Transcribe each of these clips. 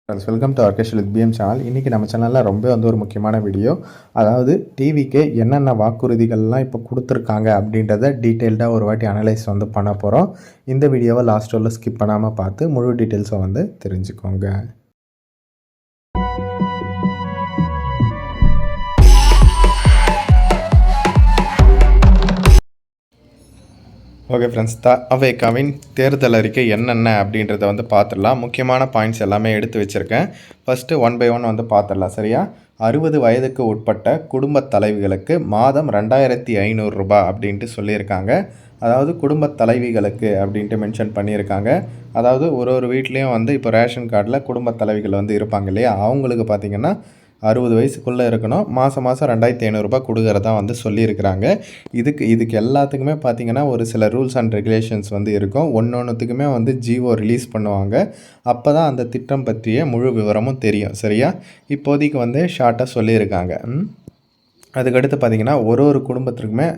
Friends, welcome to ஆர்கேஷ் with PM channel. இன்றைக்கி நம்ம சேனலில் ரொம்ப ஒரு முக்கியமான வீடியோ. அதாவது டிவிக்கு என்னென்ன வாக்குறுதிகள்லாம் இப்போ கொடுத்துருக்காங்க அப்படின்றத டீட்டெயில்டாக ஒரு வாட்டி அனலைஸ் பண்ண போகிறோம். இந்த வீடியோவை லாஸ்ட் வரல ஸ்கிப் பண்ணாமல் பார்த்து முழு டீட்டெயில்ஸை தெரிஞ்சுக்கோங்க. ஓகே ஃப்ரெண்ட்ஸ், அவேகாவின் தேர்தல் அறிக்கை என்னென்ன அப்படின்றத பார்த்துடலாம். முக்கியமான பாயிண்ட்ஸ் எல்லாமே எடுத்து வச்சுருக்கேன். ஃபஸ்ட்டு 1 by 1 பார்த்துடலாம். சரியா? 60 வயதுக்கு உட்பட்ட குடும்ப தலைவிகளுக்கு மாதம் 2500 ரூபாய் அப்படின்ட்டு சொல்லியிருக்காங்க. அதாவது குடும்ப தலைவிகளுக்கு அப்படின்ட்டு மென்ஷன் பண்ணியிருக்காங்க. அதாவது ஒரு வீட்லேயும் இப்போ ரேஷன் கார்டில் குடும்ப தலைவிகள் இருப்பாங்க இல்லையா, அவங்களுக்கு பார்த்திங்கன்னா 60 வயசுக்குள்ளே இருக்கணும். மாதம் 2500 ரூபாய் கொடுக்குறதா சொல்லியிருக்கிறாங்க. இதுக்கு எல்லாத்துக்குமே பார்த்திங்கன்னா ஒரு சில ரூல்ஸ் அண்ட் ரெகுலேஷன்ஸ் இருக்கும். ஒன்றுத்துக்குமே ஜிஓ ரிலீஸ் பண்ணுவாங்க. அப்போ தான் அந்த திட்டம் பற்றிய முழு விவரமும் தெரியும். சரியா? இப்போதைக்கு ஷார்ட்டாக சொல்லியிருக்காங்க. அதுக்கடுத்து பார்த்திங்கன்னா ஒரு குடும்பத்திற்குமே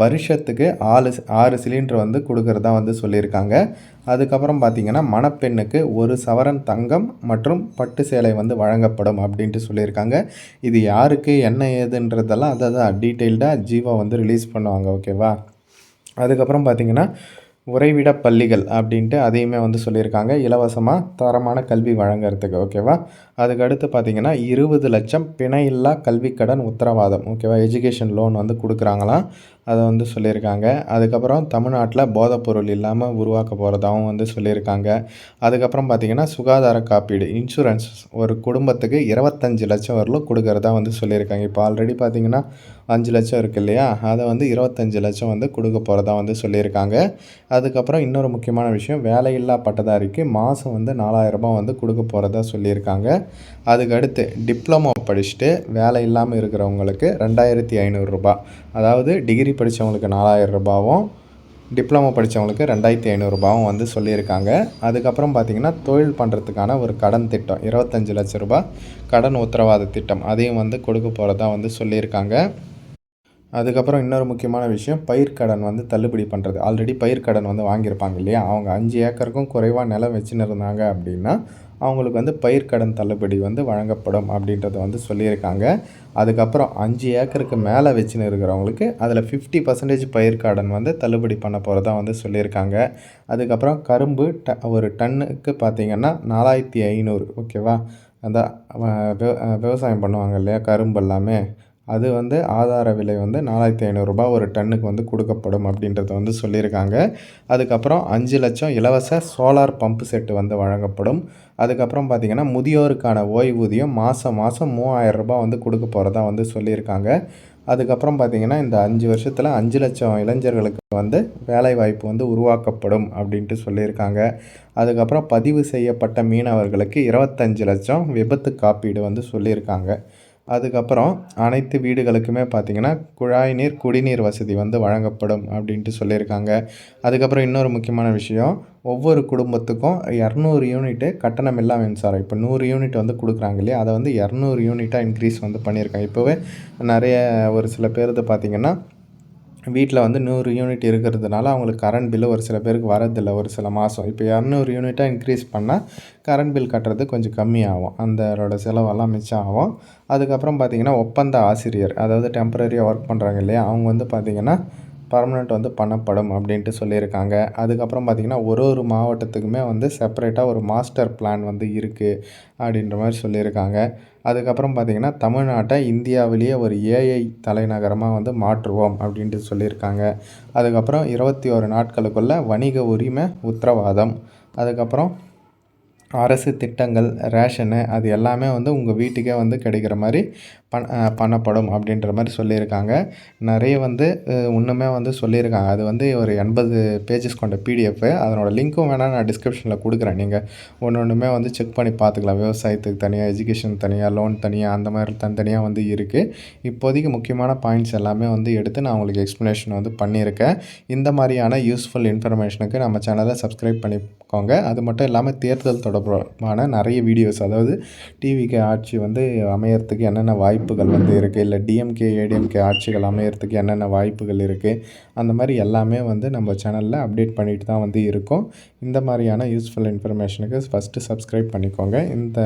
வருஷத்துக்கு 6 சிலிண்டர் கொடுக்குறதா சொல்லியிருக்காங்க. அதுக்கப்புறம் பார்த்திங்கன்னா மணப்பெண்ணுக்கு 1 சவரன் தங்கம் மற்றும் பட்டு சேலை வழங்கப்படும் அப்படின்ட்டு சொல்லியிருக்காங்க. இது யாருக்கு என்ன ஏதுன்றதெல்லாம் அதான் டீட்டெயில்டாக ஜீவா ரிலீஸ் பண்ணுவாங்க. ஓகேவா? அதுக்கப்புறம் பார்த்திங்கன்னா உறைவிட பள்ளிகள் அப்படின்ட்டு அதையுமே சொல்லியிருக்காங்க. இலவசமாக தரமான கல்வி வழங்குறதுக்கு. ஓகேவா? அதுக்கடுத்து பார்த்திங்கன்னா 20 லட்சம் பிணையில்லா கல்விக்கடன் உத்தரவாதம். ஓகேவா? எஜுகேஷன் லோன் கொடுக்குறாங்களாம். அதை சொல்லியிருக்காங்க. அதுக்கப்புறம் தமிழ்நாட்டில் போதைப்பொருள் இல்லாமல் உருவாக்க போகிறதாகவும் சொல்லியிருக்காங்க. அதுக்கப்புறம் பார்த்திங்கன்னா சுகாதார காப்பீடு இன்சூரன்ஸ் ஒரு குடும்பத்துக்கு 25 லட்சம் வரலும் கொடுக்குறதா சொல்லியிருக்காங்க. இப்போ ஆல்ரெடி பார்த்திங்கன்னா 5 லட்சம் இருக்குது இல்லையா, அதை 25 லட்சம் கொடுக்க போகிறதா சொல்லியிருக்காங்க. அதுக்கப்புறம் இன்னொரு முக்கியமான விஷயம், வேலையில்லா பட்டதாரிக்கு மாதம் 4000 ரூபாய் கொடுக்க போகிறதா சொல்லியிருக்காங்க. அதுக்கடுத்து டிப்ளமோ படிச்சுட்டு வேலை இல்லாமல் இருக்கிறவங்களுக்கு 2500 ரூபாய். அதாவது டிகிரி படித்தவங்களுக்கு 4000 ரூபாவும் டிப்ளமோ படித்தவங்களுக்கு 2500 ரூபாவும் சொல்லியிருக்காங்க. அதுக்கப்புறம் பார்த்திங்கன்னா தொழில் பண்ணுறதுக்கான ஒரு கடன் திட்டம் 25 லட்ச ரூபாய் கடன் உத்தரவாத திட்டம் அதையும் கொடுக்க போகிறதா சொல்லியிருக்காங்க. அதுக்கப்புறம் இன்னொரு முக்கியமான விஷயம், பயிர்க்கடன் தள்ளுபடி பண்ணுறது. ஆல்ரெடி பயிர்க்கடன் வாங்கியிருப்பாங்க இல்லையா, அவங்க 5 ஏக்கருக்கும் குறைவாக நிலம் வச்சுன்னு இருந்தாங்க அப்படின்னா அவங்களுக்கு பயிர்க்கடன் தள்ளுபடி வழங்கப்படும் அப்படின்றத சொல்லியிருக்காங்க. அதுக்கப்புறம் 5 ஏக்கருக்கு மேலே வச்சுன்னு இருக்கிறவங்களுக்கு அதில் 50% பயிர்க்கடன் தள்ளுபடி பண்ண போகிறதா சொல்லியிருக்காங்க. அதுக்கப்புறம் கரும்பு ஒரு டன்னுக்கு பார்த்திங்கன்னா 4500. ஓகேவா? அந்த விவசாயம் பண்ணுவாங்க இல்லையா கரும்பு எல்லாமே, அது ஆதார விலை 4500 ரூபாய் ஒரு டன்னுக்கு கொடுக்கப்படும் அப்படின்றத சொல்லியிருக்காங்க. அதுக்கப்புறம் 5 லட்சம் இலவச சோலார் பம்பு செட்டு வழங்கப்படும். அதுக்கப்புறம் பார்த்திங்கன்னா முதியோருக்கான ஓய்வூதியம் மாதம் 3000 ரூபாய் கொடுக்க போகிறதா சொல்லியிருக்காங்க. அதுக்கப்புறம் பார்த்திங்கன்னா இந்த 5 வருஷத்தில் 5 லட்சம் இளைஞர்களுக்கு வேலைவாய்ப்பு உருவாக்கப்படும் அப்படின்ட்டு சொல்லியிருக்காங்க. அதுக்கப்புறம் பதிவு செய்யப்பட்ட மீனவர்களுக்கு 25 லட்சம் விபத்து காப்பீடு சொல்லியிருக்காங்க. அதுக்கப்புறம் அனைத்து வீடுகளுக்குமே பார்த்திங்கன்னா குழாய் நீர் குடிநீர் வசதி வழங்கப்படும் அப்படின்ட்டு சொல்லியிருக்காங்க. அதுக்கப்புறம் இன்னொரு முக்கியமான விஷயம், ஒவ்வொரு குடும்பத்துக்கும் 200 யூனிட்டு கட்டணமில்லா மின்சாரம். இப்போ 100 யூனிட் கொடுக்குறாங்க இல்லையா, அதை 200 யூனிட்டாக இன்க்ரீஸ் பண்ணியிருக்காங்க. இப்போவே நிறைய ஒரு சில பேருக்கு பார்த்திங்கன்னா வீட்டில் 100 யூனிட் இருக்கிறதுனால அவங்களுக்கு கரண்ட் பில்லு ஒரு சில பேருக்கு வரதில்லை ஒரு சில மாதம். இப்போ 200 யூனிட்டாக இன்க்ரீஸ் பண்ணால் கரண்ட் பில் கட்டுறது கொஞ்சம் கம்மியாகும், அதோட செலவெல்லாம் மிச்சம் ஆகும். அதுக்கப்புறம் பார்த்திங்கன்னா ஒப்பந்த ஆசிரியர், அதாவது டெம்பரரியாக ஒர்க் பண்ணுறாங்க இல்லையா, அவங்க பார்த்திங்கன்னா பர்மனெண்ட் பண்ணப்படும் அப்படின்ட்டு சொல்லியிருக்காங்க. அதுக்கப்புறம் பார்த்திங்கன்னா ஒரு மாவட்டத்துக்குமே செப்பரேட்டாக ஒரு மாஸ்டர் பிளான் இருக்குது அப்படின்ற மாதிரி சொல்லியிருக்காங்க. அதுக்கப்புறம் பார்த்திங்கன்னா தமிழ்நாட்டை இந்தியாவிலேயே ஒரு ஏஐ தலைநகரமாக மாற்றுவோம் அப்படின்ட்டு சொல்லியிருக்காங்க. அதுக்கப்புறம் 21 நாட்களுக்குள்ள வணிக உரிமை உத்தரவாதம். அதுக்கப்புறம் அரசு திட்டங்கள் ரேஷனு அது எல்லாமே உங்கள் வீட்டுக்கே கிடைக்கிற மாதிரி பண்ணப்படும் அப்படின்ற மாதிரி சொல்லியிருக்காங்க. நிறைய இன்னுமே சொல்லியிருக்காங்க. அது ஒரு 80 பேஜஸ் கொண்ட பிடிஎஃப். அதனோட லிங்க்கும் வேணால் நான் டிஸ்கிரிப்ஷனில் கொடுக்குறேன். நீங்கள் ஒன்றுமே செக் பண்ணி பார்த்துக்கலாம். விவசாயத்துக்கு தனியாக, எஜுகேஷன் தனியாக, லோன் தனியாக, அந்த மாதிரி தனித்தனியாக இருக்குது. இப்போதைக்கு முக்கியமான பாயிண்ட்ஸ் எல்லாமே எடுத்து நான் உங்களுக்கு எக்ஸ்ப்ளனேஷன் பண்ணியிருக்கேன். இந்த மாதிரியான யூஸ்ஃபுல் இன்ஃபர்மேஷனுக்கு நம்ம சேனலை சப்ஸ்கிரைப் பண்ணிக்கோங்க. அது மட்டும் இல்லாமல் தேர்தல் தொடர்பாக தொடர்பான நிறைய வீடியோஸ், அதாவது டிவிகே ஆட்சி வந்து அமையறதுக்கு என்னென்ன வாய்ப்புகள் வந்து இருக்குது, இல்லை டிஎம்கே ஏடிஎம்கே ஆட்சிகள் அமையறதுக்கு என்னென்ன வாய்ப்புகள் இருக்குது, அந்த மாதிரி எல்லாமே வந்து நம்ம சேனலில் அப்டேட் பண்ணிட்டு தான் வந்து இருக்கோம். இந்த மாதிரியான யூஸ்ஃபுல் இன்ஃபர்மேஷனுக்கு ஃபஸ்ட்டு சப்ஸ்கிரைப் பண்ணிக்கோங்க. இந்த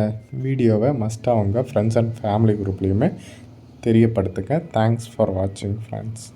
வீடியோவை மஸ்ட்டாக உங்கள் ஃப்ரெண்ட்ஸ் அண்ட் ஃபேமிலி குரூப்லேயுமே தெரியப்படுத்துங்க. தேங்க்ஸ் ஃபார் வாட்சிங் ஃப்ரெண்ட்ஸ்.